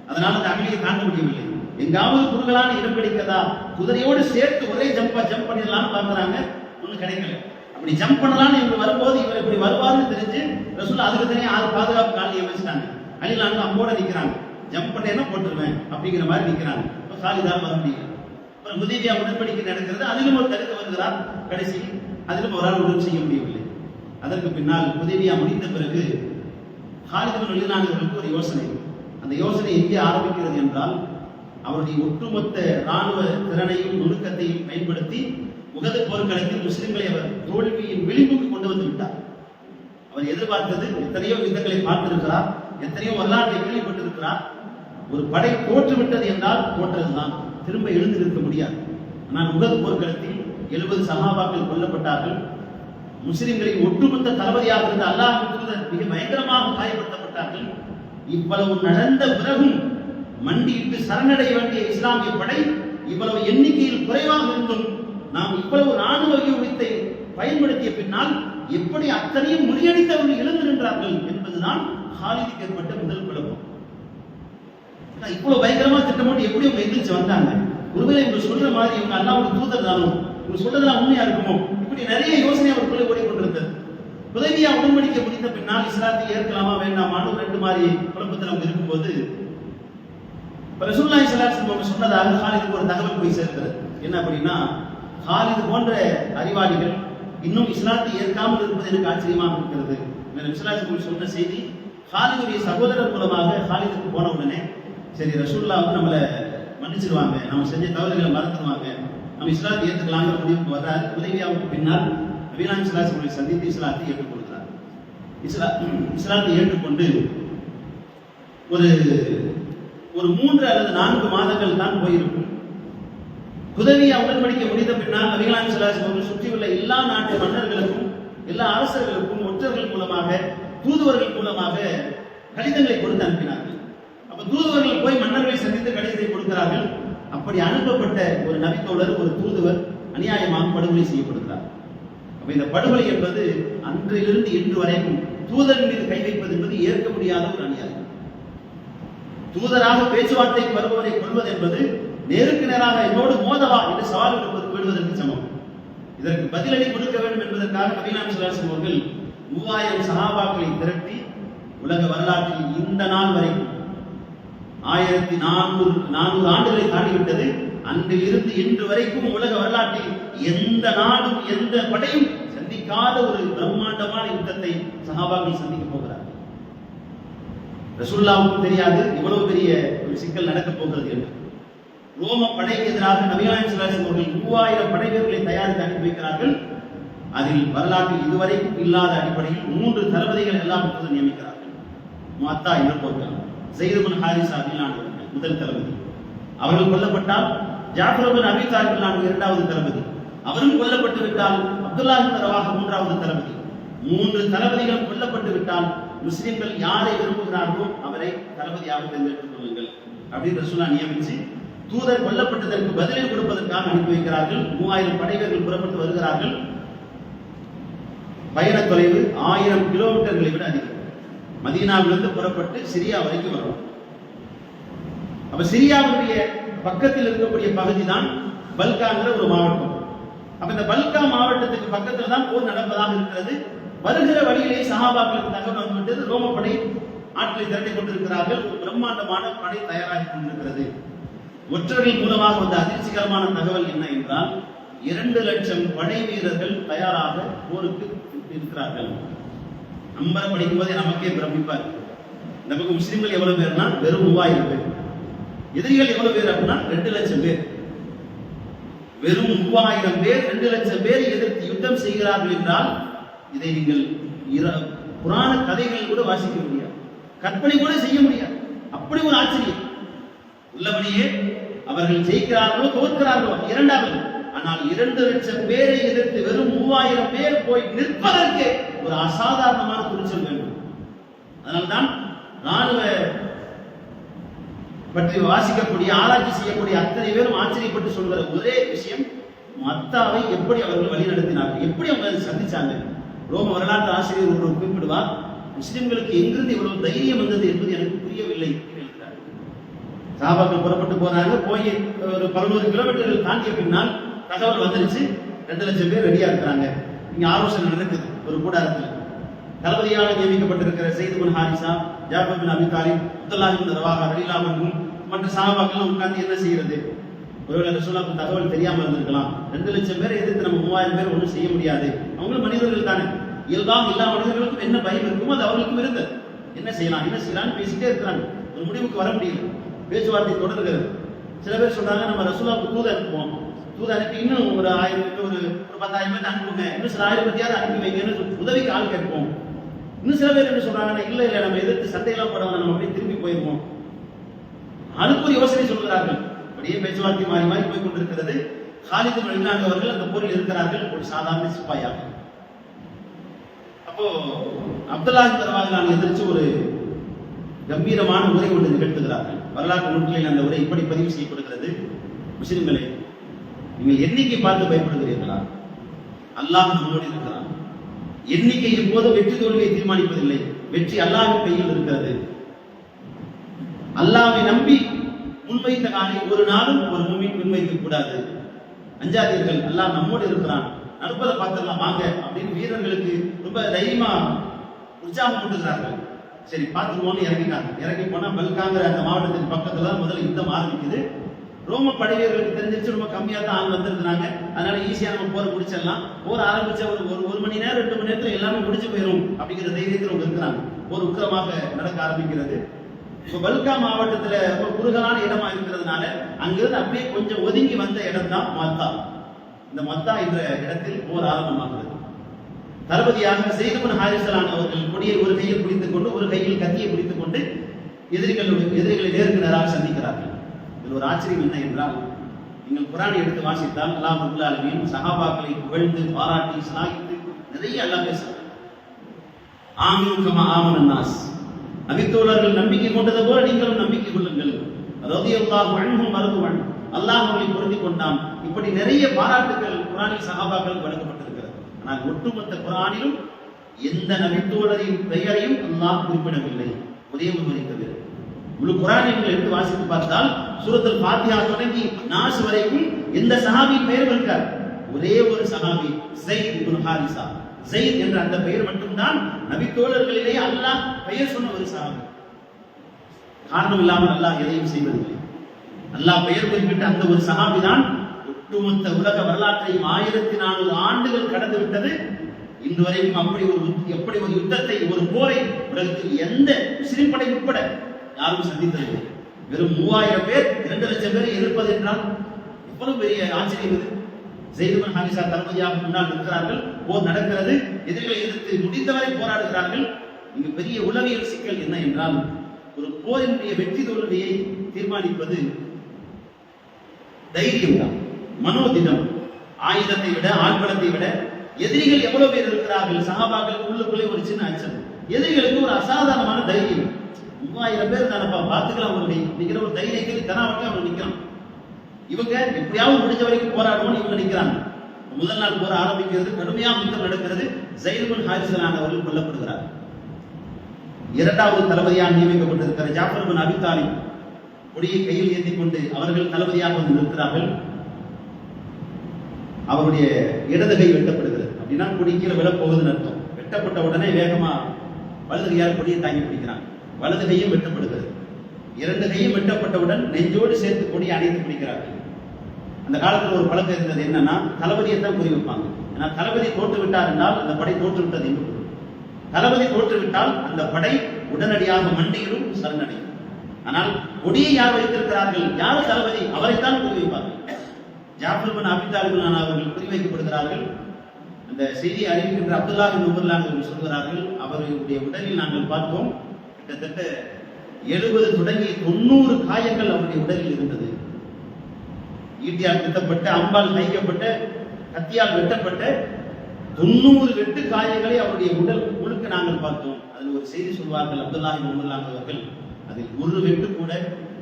அதனால் அந்த அகழியை தாண்ட முடியவில்லை. எங்காவது குறுகலான இடம் கிடைக்கிறதா, குதிரையோடு சேர்த்து ஒரே ஜம்ப் பண்ணிடலாம்னு பார்க்கிறாங்க, ஒன்றும் கிடைக்கல. அப்படி ஜம்ப் பண்ணலாம்னு இவங்க வரும்போது இவர் இப்படி வருவார்னு தெரிஞ்சு ரசூல் அதுக்கு தனியாக 6 பாதுகாப்பு காலையை வச்சுட்டாங்க. அலிலாங்க அம்போட நிற்கிறாங்க, ஜம்ப் பண்ணேன்னா போட்டுருவேன் அப்படிங்கிற மாதிரி நிற்கிறாங்க. இப்போ காலிதான் வர முடியல. அப்புறம் ஹுதைபியா உடன்படிக்கை நடக்கிறது, அதிலும் ஒரு தடுத்து வருகிறார். கடைசி அதிலும் ஒரு ஆள் உதவி செய்ய முடியவில்லை. அதற்கு பின்னால் ஹுதைபியா முடிந்த பிறகு காலித் இப்னு வலீத் அவர்களுக்கு ஒரு யோசனை. அந்த யோசனை எங்கே ஆரம்பிக்கிறது என்றால், அவருடைய ஒட்டுமொத்த இராணுவ திறனையும் நுணுக்கத்தையும் பயன்படுத்தி உகது போர்க்களத்தில் முஸ்லிம்களை அவர் தோல்வியின் விளிம்புக்கு கொண்டு வந்து விட்டார். அவர் எதிர்பார்த்தது, எத்தனையோ யுத்தங்களை பார்த்திருக்கிறார், எத்தனையோ வரலாற்றை கேள்விப்பட்டிருக்கிறார். ஒரு படை தோற்றுவிட்டது என்றால் தோற்றதுதான், திரும்ப எழுந்திருக்க முடியாது. ஆனால் உகது போர்க்களத்தில் 70 சஹாபாக்கள் கொல்லப்பட்டார்கள். முஸ்லிம்களின் ஒட்டுமொத்த தளபதியாக இருந்த அல்லாஹ்வின் தூதர் மிக பயங்கரமாக காயப்படுத்தப்பட்டார்கள். இவ்வளவு நடந்த பிறகும் மண்டியிட்டு சரணடைய வேண்டிய இஸ்லாமிய படை இவ்வளவு எண்ணிக்கையில் குறைவாக இருந்தும் நாம் இவ்வளவு ராணுவ யுத்தத்தை பயன்படுத்திய பின்னால் எப்படி அத்தனையும் முறியடித்தவர்கள் எழுந்து நின்றார்கள் என்பதுதான் ஹாலிதுக்கு ஏற்பட்ட முதல் குழப்பம். இவ்வளவு பயங்கரமா திட்டமிட்டு எப்படி அவங்க எந்திரிச்சு வந்தாங்க? ஒருவேளை இவங்க சொல்ற மாதிரி இவங்க அல்லாஹ்வுடைய தூதர் தானோ, இவங்க சொல்றதெல்லாம் உண்மையா இருக்குமோ, இப்படி நிறைய யோசனை அவருக்குள்ளே ஓடிக்கொண்டிருந்தது. உதவியா உடன்படிக்கை முடிந்த பின்னால் இஸ்லாத்தை ஏற்கலாமா வேண்டாமான்னு ரெண்டு மாதிரி குழப்பத்தில் அவங்க இருக்கும்போது ரசூலுல்லாஹி ஸல்லல்லாஹு அலைஹி வஸல்லம் சொன்னதாக ஹாலிதுக்கு ஒரு தகவல் போய் சேர்க்கிறது. என்ன அப்படின்னா, ஹாலிது போன்ற அறிவாளிகள் இன்னும் இஸ்லாத்தை ஏற்காமல் இருப்பது எனக்கு ஆச்சரியமாக இருக்கிறது. நபிகள் சொன்ன செய்தி ஹாலிதுடைய சகோதரர் மூலமாக ஹாலிதுக்கு போன உடனே, சரி ரசூலுல்லாஹ் வந்து நம்மளை மன்னிச்சிருவாங்க, நம்ம செஞ்ச தவறுகளை மறந்துடுவாங்க, நம்ம இஸ்லாத்தை ஏற்றுக்கலாங்கிற முடிவுக்கு வர்றாரு. உதவியாவுக்கு பின்னால் நபிகள் ஸல்லல்லாஹு சந்தித்து இஸ்லாத்தை ஏற்றுக்கொள்கிறார். இஸ்லாத்தை ஏற்றுக்கொண்டு ஒரு 3 அல்லது 4 மாதங்கள் தான் போயிருக்கும். உதவியா உடன்படிக்கை முடிந்த பின்னால் நபிகள் ஸல்லல்லாஹு அலைஹி வஸல்லம் சுற்றியுள்ள எல்லா நாட்டு மன்னர்களுக்கும், எல்லா அரசர்களுக்கும் ஒற்றர்கள் மூலமாக, தூதுவர்கள் மூலமாக கடிதங்களை கொடுத்து அனுப்பினார்கள். அப்ப தூதுவர்கள் போய் மன்னர்களை சந்தித்து கடிதத்தை கொடுக்கிறார்கள். அப்படி அனுப்பப்பட்ட ஒரு நபித்தோழர், ஒரு தூதுவர் அநியாயமாக படுகொலை செய்யப்படுகிறார். அப்ப இந்த படுகொலை என்பது அன்றிலிருந்து இன்று வரைக்கும் தூதரின் மீது கை வைப்பது என்பது ஏற்க முடியாத ஒரு அநியாயம். தூதராக பேச்சுவார்த்தைக்கு வருபவரை கொள்வது என்பது நேருக்கு நேராக என்னோடு மோதவா என்று சவால் விடுவதற்கு சமம். இதற்கு பதிலடி கொடுக்க வேண்டும் என்பதற்காக நபிகள் ஸல்லல்லாஹு அலைஹி அவர்கள் 3000 சஹாபாக்களை திரட்டி உலக வரலாற்றில் இந்த நாள் வரைக்கும் 1400 ஆண்டுகளை தாண்டிவிட்டது. அன்றிலிருந்து இன்று வரைக்கும் உலக வரலாற்றில் எந்த நாடும் எந்த படையும் சந்திக்காத ஒரு பிரம்மாண்டமான யுத்தத்தை சஹாபாக்கள் சந்திக்க போகிறார்கள். ரசூலுல்லாஹ்வுக்கு தெரியாது இவ்வளவு பெரிய ஒரு சிக்கல் நடக்கப் போகிறது என்று. ரோம படைக்கு எதிராக நபிகள் ஸல்லல்லாஹு அலைஹி அவர்கள் 3000 படை வீரர்களை தயாரித்து அனுப்பி வைக்கிறார்கள். அதில் வரலாற்றில் இதுவரைக்கும் இல்லாத அடிப்படையில் 3 தளபதிகள் எல்லாம் நியமிக்கிறார்கள். முஅத்தா என்ற போர்கள், ஸைத் இப்னு ஹாரிஸா முதல் தளபதி, அவர்கள் கொல்லப்பட்டால் ஜாஃபர் இப்னு அபீ தாலிப் இரண்டாவது தளபதி, அவரும் கொல்லப்பட்டு விட்டால் அப்துல்லாஹ் இப்னு ரவாஹா மூன்றாவது தளபதி. 3 தளபதிகள் கொல்லப்பட்டு விட்டால் முஸ்லிம்கள் யாரை விரும்புகிறார்களோ அவரை தளபதியாக தேர்ந்தெடுத்துக் கொள்ளுங்கள் அப்படின்னு ரசூலுல்லாஹ் நியமித்து தூதர் கொல்லப்பட்டதற்கு பதிலடி கொடுப்பதற்காக அனுப்பி வைக்கிறார்கள். 3000 படைவீரர்கள் புறப்பட்டு வருகிறார்கள். பயண தொலைவு 1000 கிலோமீட்டர்களை விட அதிகம். மதீனாவிலிருந்து புறப்பட்டு சிரியா வரைக்கும் வரும். அப்ப சிரியாவுடைய பக்கத்தில் இருக்கக்கூடிய பகுதி தான் பல்காங்கிற ஒரு மாவட்டம். அப்ப இந்த பல்கா மாவட்டத்துக்கு பக்கத்தில் தான் போர் நடப்பதாக இருக்கிறது. வருகிற வழியிலே சஹாபாக்களுக்கு தகவல் வந்துவிட்டது, ரோம படை ஆட்களை திரட்டிக் கொண்டிருக்கிறார்கள், ஒரு பிரம்மாண்டமான படை தயாராகி கொண்டிருக்கிறது. ஒற்றர்கள் மூலமாக வந்த அதிர்ச்சிகரமான தகவல் என்ன என்றால், 2 லட்சம் படை வீரர்கள் தயாராக போருக்கு இருக்கிறார்கள். நம்பரை படிக்கும் போதே நமக்கே பிரமிப்பார். இந்த பக்கம் முஸ்லிம்கள் எவ்வளவு பேர்னா வெறும் 3000 பேர், எதிரிகள் எவ்வளவு பேர் அப்படின்னா 2 லட்சம் பேர். வெறும் 3000 பேர் 2 லட்சம் பேர் எதிர்த்து யுத்தம் செய்கிறார்கள் என்றால் இதை நீங்கள் புராண கதைகள் கூட வாசிக்க முடியாது, கற்பனை கூட செய்ய முடியாது. அப்படி ஒரு ஆச்சரியம். உள்ளபடியே அவர்கள் ஜெயிக்கிறார்களோ தோற்கிறார்களோ இரண்டாவது, ஆனால் 2 லட்சம் பேரை எதிர்த்து வெறும் 3000 பேர் போய் நிற்பதற்கு ஒரு அசாதாரணமான துணிச்சல் வேண்டும். அதனால்தான் ராணுவ பற்றி வாசிக்கக்கூடிய ஆராய்ச்சி செய்யக்கூடிய அத்தனை பேரும் ஆச்சரியப்பட்டு சொல்கிற ஒரே விஷயம், மத்தாவை எப்படி அவர்கள் வழி நடத்தினார்கள், எப்படி அவங்க சந்திச்சாங்க. ரோம வரலாற்று ஆசிரியர் ஒருவர் குறிப்பிடுவார், முஸ்லிம்களுக்கு எங்கிருந்து இவ்வளவு தைரியம் வந்தது என்பது எனக்கு புரியவில்லை. சஹாபாக்கள் புறப்பட்டு போறாங்க, போய் ஒரு 11 கிலோமீட்டர்கள் தாண்டிய பின்னால் தகவல் வந்துருச்சு, 2 லட்சம் பேர் ரெடியா இருக்கிறாங்க. இங்க ஆலோசனை நடக்குது ஒரு கூடாரத்தில். தளபதியாக நியமிக்கப்பட்டிருக்கிற ஸைத் இப்னு ஹாரிஸா, ஜாஃபர் இப்னு அபீ தாலிப், அப்துல்லாஹ் இப்னு ரவாஹா ரலியல்லாஹு அன்ஹும் மற்ற சஹாபாக்கள் உட்கார்ந்து என்ன செய்யறது? ஒருவேளை ரசூலுல்லாஹ்வுக்கு தகவல் தெரியாம இருந்திருக்கலாம். 2 லட்சம் பேரை எதிர்த்து நம்ம 3000 பேர் ஒன்றும் செய்ய முடியாது. அவங்களும் மனிதர்கள் தானே, இயல்பாக எல்லா மனிதர்களுக்கும் என்ன பயம் இருக்குமோ அது அவர்களுக்கும் இருந்தது. என்ன செய்யலாம்னு பேசிட்டே இருக்கிறாங்க. ஒரு முடிவுக்கு வர முடியல. பேச்சுவார்த்தை தொடர்கிறது. சில பேர் சொல்றாங்க நம்ம ரசூலுல்லாஹ்வுக்கு தூது அனுப்புவோம், தூது அனுப்பி இன்னும் ஒரு 1000 ஒரு 10,000 பேர் அனுப்புங்க, இன்னும் சில 1000 பேரையாவது அனுப்பி வைங்கன்னு உதவிக்கு ஆள் கேட்போம். இன்னும் சில பேர் என்ன சொல்றாங்கன்னா, இல்ல இல்ல நம்ம எதிர்த்து சண்டையெல்லாம் போட வேணாம், நம்ம அப்படியே திரும்பி போயிருவோம். அதுக்கு ஒரு யோசனை சொல்கிறார்கள். அப்படியே பேச்சுவார்த்தை மாறி மாறி போய் கொண்டிருக்கிறது. காலித் இப்னு அல்ஹான் அவர்கள் அந்த போரில் இருக்கிறார்கள், ஒரு சாதாரண சிப்பாயாக. அப்போ அப்துல்லாஹ் இப்னு ரவாஹாவை எதிர்த்து ஒரு கம்பீரமான உரை ஒன்று நிகழ்த்துகிறார்கள். வரலாற்று நூல்களில் அந்த உரை இப்படி பதிவு செய்யப்படுகிறது: முஸ்லிம்களே, நீங்கள் எண்ணிக்கை பார்த்து பயப்படுகிறீர்களா? அல்லாஹ் நம்மோடு இருக்கிறான். எண்ணிக்கை எப்போதும் வெற்றி தோல்வியை தீர்மானிப்பதில்லை, வெற்றி அல்லாஹ்வின் கையில் இருக்கிறது. அல்லாஹ்வை நம்பி முன்வைத்த காலை ஒரு நாளும் ஒரு முன்வைக்க முன்வைக்க கூடாது. அஞ்சாதீர்கள், அல்லாஹ் நம்மோடு இருக்கிறான், நடப்பதை பார்த்துடலாம் வாங்க அப்படின்னு வீரர்களுக்கு ரொம்ப தைரியமா உற்சாகம் கொடுக்கிறார்கள். சரி பார்த்துருவோம்னு இறங்கிட்டாங்க. இறங்கி போனா பல்காங்கிற அந்த மாவட்டத்தின் பக்கத்துல முதல்ல யுத்தம் ஆரம்பிக்குது. ரோம படை வீரர்களுக்கு தெரிஞ்சிருச்சு ரொம்ப கம்மியா தான் ஆள் வந்திருக்கிறாங்க, அதனால ஈஸியா நம்ம போரை முடிச்சிடலாம். போர் ஆரம்பிச்ச ஒரு மணி நேரம் 2 மணி நேரத்துல எல்லாமே முடிச்சு போயிடும் அப்படிங்கிற தைரியத்தில் அவங்க இருக்கிறாங்க. போர் உக்கிரமாக நடக்க ஆரம்பிக்கிறது. இப்போ பல்கா மாவட்டத்துல ஒரு குறுகலான இடமா இருக்கிறதுனால அங்கிருந்து அப்படியே கொஞ்சம் ஒதுங்கி வந்த இடம் தான் மத்தா. இந்த மத்தா என்ற இடத்தில் போர் ஆரம்பமாகிறது. தளபதியாக ஸைத் இப்னு ஹாரிஸா அவர்கள் கொடியை ஒரு கையில் பிடித்துக் கொண்டு ஒரு கையில் கத்தியை பிடித்துக் கொண்டு எதிரிகளை நேருக்கு நேராக சந்திக்கிறார்கள். இதில் ஒரு ஆச்சரியம் என்ன என்றால், நீங்கள் குர்ஆனை எடுத்து வாசித்தால் அல்லாஹ் ரப்பல் ஆலமீன் சஹாபாக்களை புகழ்ந்து பாராட்டி சிலாகித்து நிறைய அல்லாஹ் பேசுகிறார். ஆமீனு கமா ஆமனன் நாஸ், நபித்தோழர்கள் நம்பிக்கை கொண்டது போல நீங்களும் நம்பிக்கை கொள்ளுங்கள். ரலியல்லாஹு அன்ஹும் வரதுவன், அல்லாஹ் அவர்களை பொருந்திக் கொண்டான். இப்படி நிறைய பாராட்டுகள் குர்ஆனில் சஹாபாக்களுக்கு வழங்கப்பட்டிருக்கிறது. ஆனால் ஒட்டுமொத்த குர்ஆனிலும் எந்த நபித்தோழரின் பெயரையும் அல்லாஹ் குறிப்பிடவில்லை, ஒரே ஒருவரை தவிர. முழு குர்ஆனை நீங்கள் எடுத்து வாசித்து பார்த்தால் சூரத்துல் ஃபாத்திஹா தொடங்கி நாஸ் வரைக்கும் எந்த சஹாபியின் பெயரும் இருக்காது. ஒரே ஒரு சஹாபி ஸைத் இப்னு ஹாரிஸா, ஸைத் என்ற அந்த பெயர் மட்டும்தான் நபித்தோழர்களிலே அல்லாஹ் பெயர் சொன்ன ஒரு சஹாபி. காரணம் இல்லாமல் அல்லாஹ் எதையும் செய்வதில்லை. அல்லாஹ் பெயர் குறிப்பிட்ட அந்த ஒரு சஹாபி தான் ஒட்டுமொத்த உலக வரலாற்றையும் 1400 ஆண்டுகள் கடந்து விட்டது. இன்று வரைக்கும் எப்படி ஒரு யுத்தத்தை, ஒரு போரை உலகத்தில் எந்த முஸ்லிம் படை உட்பட யாரும் சந்தித்ததில்லை. வெறும் 3000 பேர் 2 லட்சம் பேரை எதிர்ப்பது என்றால் எவ்வளவு பெரிய ஆச்சரியம் இது. ஸைத் இப்னு ஹாரிஸா தளபதியாக முன்னால் இருக்கிறார்கள், போர் நடக்கிறது, எதிரிகளை எதிர்த்து முடிந்தவரை போராடுகிறார்கள். இங்கு பெரிய உளவியல் சிக்கல் என்ன என்றால், ஒரு போரினுடைய வெற்றி தோல்வியை தீர்மானிப்பது தைரியம் தான், மனோதிடம். ஆயுதத்தை விட ஆட்பலத்தை விட எதிரிகள் எவ்வளவு பேர் இருக்கிறார்கள், சஹாபாக்களுக்கு உள்ளுக்குள்ளே ஒரு சின்ன அச்சம், எதிரிகளுக்கு ஒரு அசாதாரணமான தைரியம். 3000 பேர் தானப்பா பார்த்துக்கலாம் அப்படிங்கிற ஒரு தைரியத்தில் தனாவட்டே அவங்க நிற்கிறான். இவங்க எப்படியாவது முடிஞ்ச வரைக்கும் போராடுவோம் இவங்க நிற்கிறாங்க. முதல் நாள் போர் ஆரம்பிக்கிறது, கடுமையாக யுத்தம் நடக்கிறது. ஸைத் இப்னு ஹாரிஸா அவர்கள் கொல்லப்படுகிறார். இரண்டாவது தளபதியாக நியமிக்கப்பட்டிருக்கிற ஜாஃபர் இப்னு அபி தாலிப் கொடியை கையில் ஏந்தி கொண்டு அவர்கள் தளபதியாக வந்து நிற்கிறார்கள். அவருடைய இடது கை வெட்டப்படுகிறது. அப்படின்னா கொடி கீழே விழப்போகுதுன்னு அர்த்தம். வெட்டப்பட்ட உடனே வேகமா வலது கையால் கொடியை தாங்கி பிடிக்கிறாங்க. வலது கையும் வெட்டப்படுகிறது. 2 கையும் வெட்டப்பட்டவுடன் நெஞ்சோடு சேர்த்து கொடியை அணைத்து பிடிக்கிறார்கள். அந்த காலத்தில் ஒரு பழக்கம் இருந்தது, என்னன்னா தளபதியை தான் குறி வைப்பாங்க. ஏன்னா தளபதி தோற்று விட்டார் என்றால் அந்த படை தோற்று விட்டது என்று பொருள். தளபதி தோற்றுவிட்டால் அந்த படை உடனடியாக மண்டியிலும் சரணடையும். ஆனால் கொடியை யார் வைத்திருக்கிறார்கள், யார் தளபதி, அவரைத்தான் குறி வைப்பார்கள். ஜாஃபர் இப்னு அபி தாலிப் அவர்கள் குறி வைக்கப்படுகிறார்கள். அந்த செய்தியை அறிவிக்கின்ற அப்துல்லாஹ் இப்னு உமர் அவர்கள் சொல்கிறார்கள், அவருடைய உடலில் நாங்கள் பார்த்தோம், கிட்டத்தட்ட 70 தொடங்கி 90 காயங்கள் அவருடைய உடலில் இருந்தது. ஈட்டியால் குத்தப்பட்ட, அம்பால் தைக்கப்பட்ட, கத்தியால் வெட்டப்பட்ட 90 வெட்டு காயங்களை அவருடைய உடல் முழுக்க நாங்கள் பார்த்தோம். அதில் ஒரு செய்தி சொல்வார்கள் அப்துல்லாஹ் இப்னு உமர் அவர்கள், அதில் ஒரு வெட்டு கூட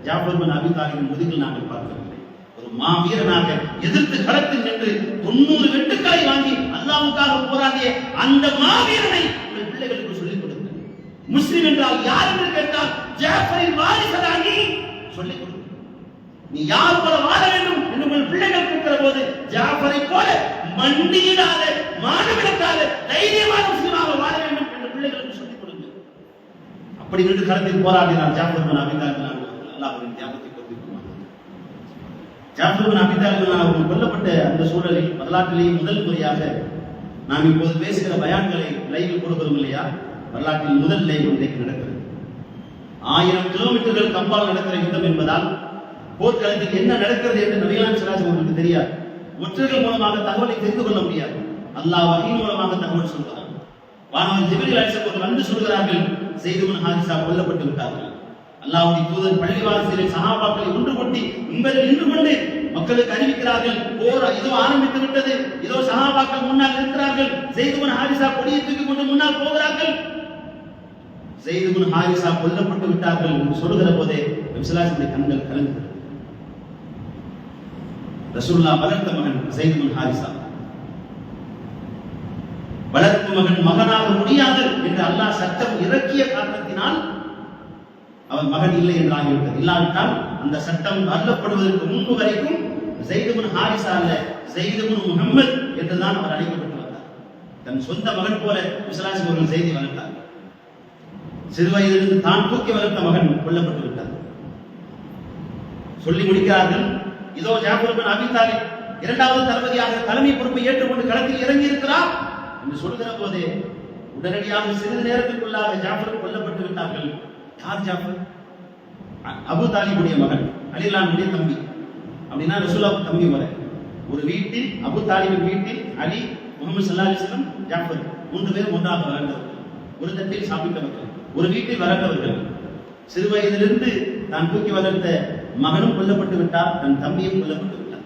ஜாஃபர் இப்னு அபி தாலிபின் முதுகில் நாங்கள் பார்க்கவில்லை. ஒரு மாவீரனாக எதிர்த்து களத்தில் நின்று 90 வெட்டுக்களை வாங்கி அல்லாஹ்வுக்காக போராடிய அந்த மாவீரனை உங்கள் பிள்ளைகளுக்கு சொல்லிக் கொடுங்கள். முஸ்லிம் என்றால் யார் என்று கேட்டால் ஜாஃபரின் வாரிசதானி சொல்லிக் கொடுங்கள். நீ யார் போல வாழ வேண்டும் என்று உங்கள் பிள்ளைகள் கேட்கிற போது ஜாஃபரை போல மண்டியிடாத, மானவிடக்காத, தைரியமான முஸ்லிமாக வாழ வேண்டும் என்று பிள்ளைகளுக்கு சொல்லிக் கொடுங்கள். அப்படி நின்று களத்தில் போராடினார் ஜாஃபர் இப்னு அபி தாலிப் அவர்கள். அல்லாஹ்வின் தியாகத்தை கொண்டிருக்கிறார். ஜாஃபர் இப்னு அபி தாலிப் அவர்கள் கொல்லப்பட்ட அந்த சூழலில் வரலாற்றிலேயே முதல் முறையாக நாம் இப்போது பேசுகிற பயான்களை லைவில் கொடுக்கிறோம் இல்லையா, வரலாற்றில் முதல் லைவ் இன்றைக்கு நடக்கிறது. 1000 கிலோமீட்டர்கள் கம்பால் நடக்கிற யுத்தம் என்பதால் போர்க்களத்தில் என்ன நடக்கிறது என்று நபிகளாம் ஸல்லல்லாஹு அவர்களுக்கு தெரியாது. ஒற்றர்கள் மூலமாக தகவலை தெரிந்து கொள்ள முடியாது. அல்லாஹ் வஹீ மூலமாக தகவல் சொல்கிறார். வானவர் ஜிப்ரீல் அலைஹிஸ்ஸலாம் வந்து சொல்கிறார்கள், ஸைத் இப்னு ஹாரிஸா கொல்லப்பட்டு விட்டார்கள். அல்லாஹ்வுடைய தூதர் பள்ளிவாசலில் சஹாபாக்களை ஒன்று கூட்டி மிம்பரில் நின்று கொண்டு மக்களுக்கு அறிவிக்கிறார்கள், போர் இதோ ஆரம்பித்து விட்டது, இதோ சஹாபாக்கள் முன்னால் இருக்கிறார்கள், ஸைத் இப்னு ஹாரிஸா கொடியை தூக்கி கொண்டு முன்னால் போகிறார்கள், ஸைத் இப்னு ஹாரிஸா கொல்லப்பட்டு விட்டார்கள் என்று சொல்லுகிற போதே நபி ஸல்லல்லாஹு அலைஹி கண்கள் கலங்கின. ரசூலுல்லாஹ் வளர்த்த மகன் ஸைத் இப்னு ஹாரிஸா, வளர்ப்பு மகன் மகனாக முடியாது என்று அல்லாஹ் சட்டம் இறக்கிய காரணத்தினால் அவர் மகன் இல்லை என்று ஆகிவிட்டது. இல்லாவிட்டால் அந்த சட்டம் அருளப்படுவதற்கு முன்பு வரைக்கும் ஸைத் இப்னு ஹாரிஸா அல்ல, ஸைத் இப்னு முஹம்மத் என்றுதான் அவர் அழைக்கப்பட்டு வந்தார். தன் சொந்த மகன் போல ஸல்லல்லாஹு அவர்கள் ஸைதை வளர்த்தார். சிறு வயதிலிருந்து தான் தூக்கி வளர்த்த மகன் கொல்லப்பட்டு விட்டார். சொல்லி முடிக்கிறார்கள், இதோ ஜாஃபர் இப்னு அபீ தாலிப் இரண்டாவது தளபதியாக தலைமை பொறுப்பை ஏற்றுக்கொண்டு களத்தில் இறங்கி இருக்கிறார் என்று சொல்கிற போதே உடனடியாக சிறிது நேரத்திற்குள்ளாக ஜாஃபர் கொல்லப்பட்டு விட்டார்கள். யார் ஜாஃபர்? அபூ தாலிபுடைய மகன், அலிலானுடைய தம்பி. அப்படின்னா ரசூலுல்லாஹ் தம்பி முறை. ஒரு வீட்டில் அபூ தாலிபின் வீட்டில் அலி, முஹம்மது ஸல்லல்லாஹு அலைஹி வஸல்லம், ஜாஃபர் மூன்று பேரும் ஒன்றாக வளர்ந்தவர்கள், ஒரு தட்டில் சாப்பிட்டவர்கள், ஒரு வீட்டில் வளர்ந்தவர்கள். சிறு வயதிலிருந்து தான் தூக்கி வளர்த்த மகனும் கொல்லப்பட்டு விட்டார், தன் தம்பியும் கொல்லப்பட்டு விட்டார்.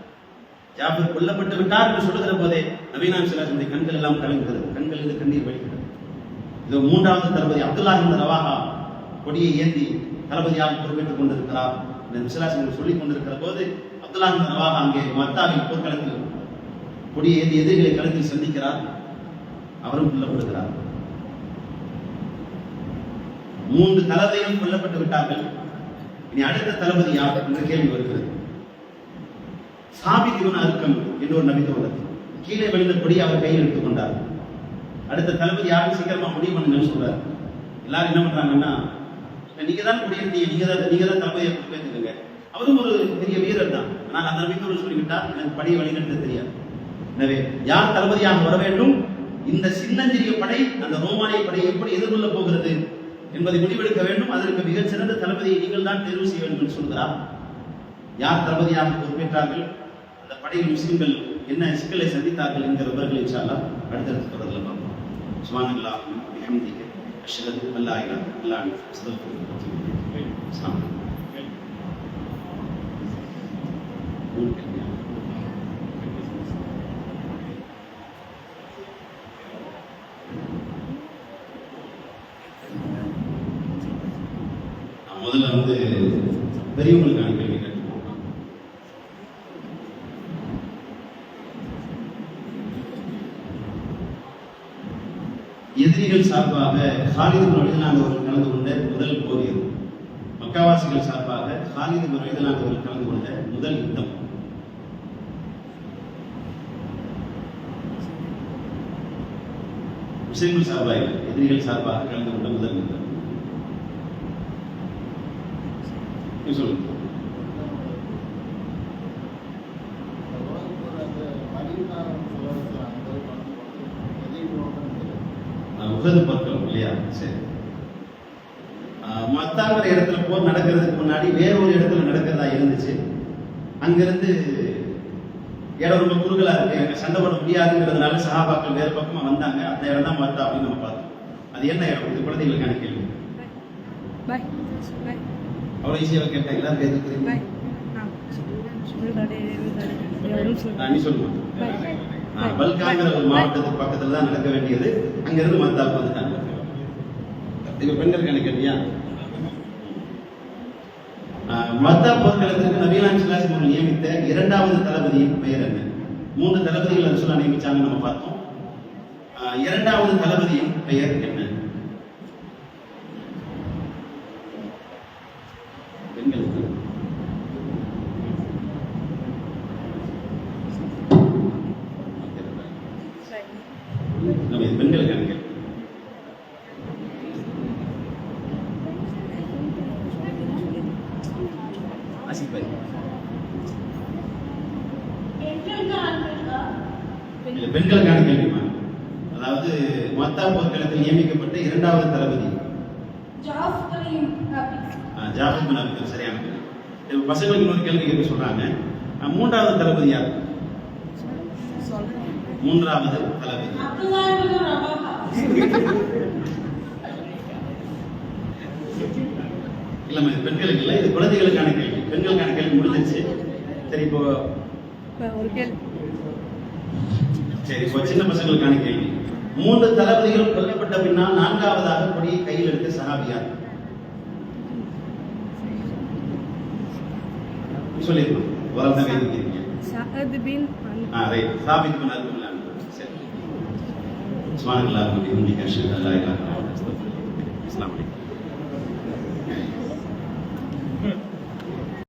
ஜாஃபர் கொல்லப்பட்டு விட்டார் என்று சொல்லுகிற போதே நபிகளாம் ஸல்லல்லாஹு அலைஹி கண்கள் எல்லாம் கலங்குகிறது, கண்களிலிருந்து கண்ணீர் வடிகிறது. இது மூன்றாவது தளபதி அப்துல்லாஹ் இப்னு ரவாஹா கொடியை ஏந்தி தளபதியாக பொறுப்பேற்றுக் கொண்டிருக்கிறார் என்று ஸல்லல்லாஹு சொல்லிக் கொண்டிருக்கிற போது அப்துல்லாஹ் இப்னு ரவாஹா அங்கே மத்தாவில் போர்க்களத்தில் கொடியை ஏந்தி எதிரிகளை களத்தில் சந்திக்கிறார். அவரும் கொல்லப்படுகிறார். 3 தளபதிகளும் கொல்லப்பட்டு விட்டார்கள். இனி அடுத்த தளபதி யார் என்ற கேள்வி வருகிறது. சாபித் இப்னு அர்கம் என்று ஒரு நபி தோழர், கீழே விழுந்த கொடியை அவர் கையில் எடுத்துக் கொண்டார். அடுத்த தளபதி யாரும் சீக்கிரமா முடிவு பண்ணுங்கன்னு சொல்றாரு. எல்லாரும் என்ன பண்றாங்கன்னா, நீங்க தான் கொடியேற்றிய, நீங்க தான் தளபதியை பொறுப்பேற்றுங்க. அவரும் ஒரு பெரிய வீரர் தான், ஆனால் அந்த நபி தோழர் சொல்லிவிட்டார், எனக்கு படையை வழிநடத்த தெரியாது. எனவே யார் தளபதியாக வர வேண்டும், இந்த சின்னஞ்சிறிய படை அந்த ரோமானிய படையை எப்படி எதிர்கொள்ள போகிறது என்பதை முடிவெடுக்க வேண்டும். அதற்கு மிகச் சிறந்த தளபதியை நீங்கள் தான் தேர்வு செய்ய வேண்டும் என்று சொல்கிறார். யார் தளபதியாக பொறுப்பேற்றார்கள், அந்த படையில் முஸ்லிம்கள் என்ன சிக்கலை சந்தித்தார்கள் என்கிற விவரங்கள் இன்ஷா அல்லாஹ் அடுத்தடுத்த தொடரில் பார்ப்போம். சுப்ஹானல்லாஹ் வபிஹம்திஹி அஷ்ஹது அன் லா இலாஹா இல்லா அன்த அஸ்தக்ஃபிருக வ அத்தூபு இலைக். முதல்ல வந்து பெரியவங்களுக்கான கேள்வி கேட்டுப்போம். எதிரிகள் சார்பாக காலித் இப்னு வலீத் அவர்கள் கலந்து கொண்ட முதல் போர் இது. மக்காவாசிகள் சார்பாக காலித் இப்னு வலீத் அவர்கள் கலந்து கொண்ட முதல் யுத்தம். முஸ்லிம்கள் சார்பாக எதிரிகள் சார்பாக கலந்து கொண்ட முதல் யுத்தம் சொல்லுங்க. உகது பக்கம் இல்லையா? சரி. மத்தாங்கிற இடத்துல போர் நடக்கிறதுக்கு முன்னாடி வேற ஒரு இடத்துல நடக்கிறதா இருந்துச்சு. அங்கிருந்து இடம் ரொம்ப குறுகலா இருக்கு, அங்க சண்டை போட முடியாதுங்கிறதுனால சஹாபாக்கள் வேற பக்கமா வந்தாங்க. அந்த இடம் தான் மத்தா அப்படின்னு நம்ம பார்த்தோம். அது என்ன இடம்? இது குழந்தைகளுக்கான கேள்வி. அவ்வளோ ஈஸியாக கேட்டேன், எல்லாரும் எதிர்க்கிறீங்க. நீ சொல்லுமா? பல்காங்கிற ஒரு மாவட்டத்துக்கு பக்கத்துல தான் நடக்க வேண்டியது, அங்கிருந்து மத்தாவுக்கு வந்துட்டாங்க. இது பெண்களுக்கான கேள்வியா? மத்தா போர்க்களத்திற்கு நபிகளாம் ஸல்லல்லாஹு அலைஹி வஸல்லம் நியமித்த இரண்டாவது தளபதியின் பெயர் என்ன? 3 தளபதிகள் ரசூலுல்லாஹ் நியமிச்சாங்க நம்ம பார்த்தோம். இரண்டாவது தளபதியின் பெயர் என்ன? பெண்களுக்கு பெண்களுக்கான கேள்வி. பெண்களுக்கான கேள்விமா? அதாவது மத்தா போர்க்களத்தில் நியமிக்கப்பட்ட இரண்டாவது தளபதி ஜாஃபர் இப்னு அபீ. சரியான கேள்வி. பசங்களுக்கு இன்னொரு கேள்வி கேட்க சொல்றாங்க. மூன்றாவது தளபதி யார்? மூன்றாவது தளபதி இல்லம்மா, இது பெண்களுக்கு இல்லை, இது குழந்தைகளுக்கான கேள்வி. பெண்களுக்கான கேள்வி முடிஞ்சிருச்சு. சரி, இப்போ ஒரு கேள்வி. சரி, இப்போ சின்ன பசங்களுக்கான கேள்வி. 3 தளபதிகளும் கொல்லப்பட்ட பின்னால் 4வதாக கொடியை கையில் எடுத்த சஹாபியார் சொல்லிருக்கோம். வரதான் கை தூக்கிருக்கீங்க. சஅத் பின் ரைட். சாபித் பின் அப்துல்லா. சரி. சுப்ஹானல்லாஹ் வ பிஹம்திஹி அஷ்ஹது அல்லா இலாஹா இல்லல்லாஹ். அஸ்ஸலாமு அலைக்கும்.